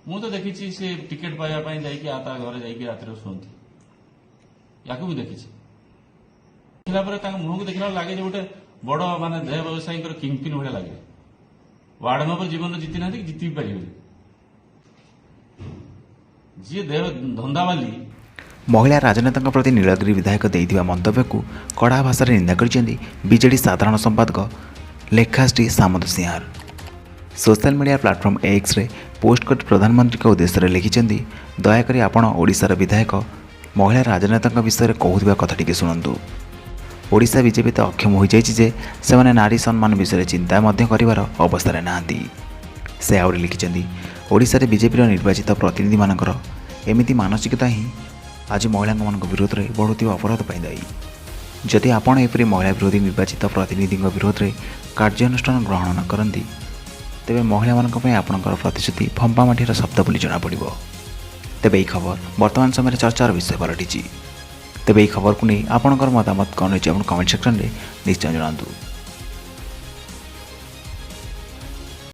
ମୁଁ ତ ଦେଖିଛି ସେ ଟିକେଟ୍ ପାଇବା ପାଇଁ ଯାଇକି ତା ଘରେ ଯାଇକି ରାତିରେ ଶୁଅନ୍ତି। ୟାକୁ ବି ଦେଖିଛି। ଦେଖିଲା ପରେ ତାଙ୍କ ମୁହଁକୁ ଦେଖିଲା ଲାଗେ ଯେ ଗୋଟେ ବଡ ମାନେ ଦେହ ବ୍ୟବସାୟୀଙ୍କର କିଙ୍ଗପିନ୍ ଭଳିଆ ଲାଗେ। ୱାର୍ଡ ମେମ୍ବର ଜୀବନରେ ଜିତି ନାହାନ୍ତି କି ଜିତି ବି ପାରିବେନି। ଯିଏ ଦେହ ଧନ୍ଦାବାଲି। ମହିଳା ରାଜନେତାଙ୍କ ପ୍ରତି ନୀଳଗିରି ବିଧାୟକ ଦେଇଥିବା ମନ୍ତବ୍ୟକୁ କଡ଼ା ଭାଷାରେ ନିନ୍ଦା କରିଛନ୍ତି ବିଜେଡି ସାଧାରଣ ସମ୍ପାଦକ Lekhashree Samant Singhar. Social media platform ଏକ୍ସରେ ପୋଷ୍ଟ କରି ପ୍ରଧାନମନ୍ତ୍ରୀଙ୍କ ଉଦ୍ଦେଶ୍ୟରେ ଲେଖିଛନ୍ତି, ଦୟାକରି ଆପଣ ଓଡ଼ିଶାର ବିଧାୟକ ମହିଳା ରାଜନେତାଙ୍କ ବିଷୟରେ କହୁଥିବା କଥା ଟିକେ ଶୁଣନ୍ତୁ। ଓଡ଼ିଶା ବିଜେପି ତ ଅକ୍ଷମ ହୋଇଯାଇଛି ଯେ ସେମାନେ ନାରୀ ସମ୍ମାନ ବିଷୟରେ ଚିନ୍ତା ମଧ୍ୟ କରିବାର ଅବସ୍ଥାରେ ନାହାନ୍ତି। ସେ ଆହୁରି ଲିଖିଛନ୍ତି, ଓଡ଼ିଶାରେ ବିଜେପିର ନିର୍ବାଚିତ ପ୍ରତିନିଧିମାନଙ୍କର ଏମିତି ମାନସିକତା ହିଁ ଆଜି ମହିଳାମାନଙ୍କ ବିରୋଧରେ ବଢ଼ୁଥିବା ଅପରାଧ ପାଇଁ ଦାୟୀ। ଯଦି ଆପଣ ଏପରି ମହିଳା ବିରୋଧୀ ନିର୍ବାଚିତ ପ୍ରତିନିଧିଙ୍କ ବିରୋଧରେ କାର୍ଯ୍ୟାନୁଷ୍ଠାନ ଗ୍ରହଣ ନ କରନ୍ତି, ତେବେ ମହିଳାମାନଙ୍କ ପାଇଁ ଆପଣଙ୍କର ପ୍ରତିଶ୍ରୁତି ଫମ୍ପା ମାଠିର ଶବ୍ଦ ବୋଲି ଜଣାପଡ଼ିବ। ତେବେ ଏହି ଖବର ବର୍ତ୍ତମାନ ସମୟରେ ଚର୍ଚ୍ଚାର ବିଷୟ ପାଲଟିଛି। ତେବେ ଏହି ଖବରକୁ ନେଇ ଆପଣଙ୍କର ମତାମତ କ'ଣ ରହିଛି ଆପଣ କମେଣ୍ଟ ସେକ୍ସନରେ ନିଶ୍ଚୟ ଜଣାନ୍ତୁ।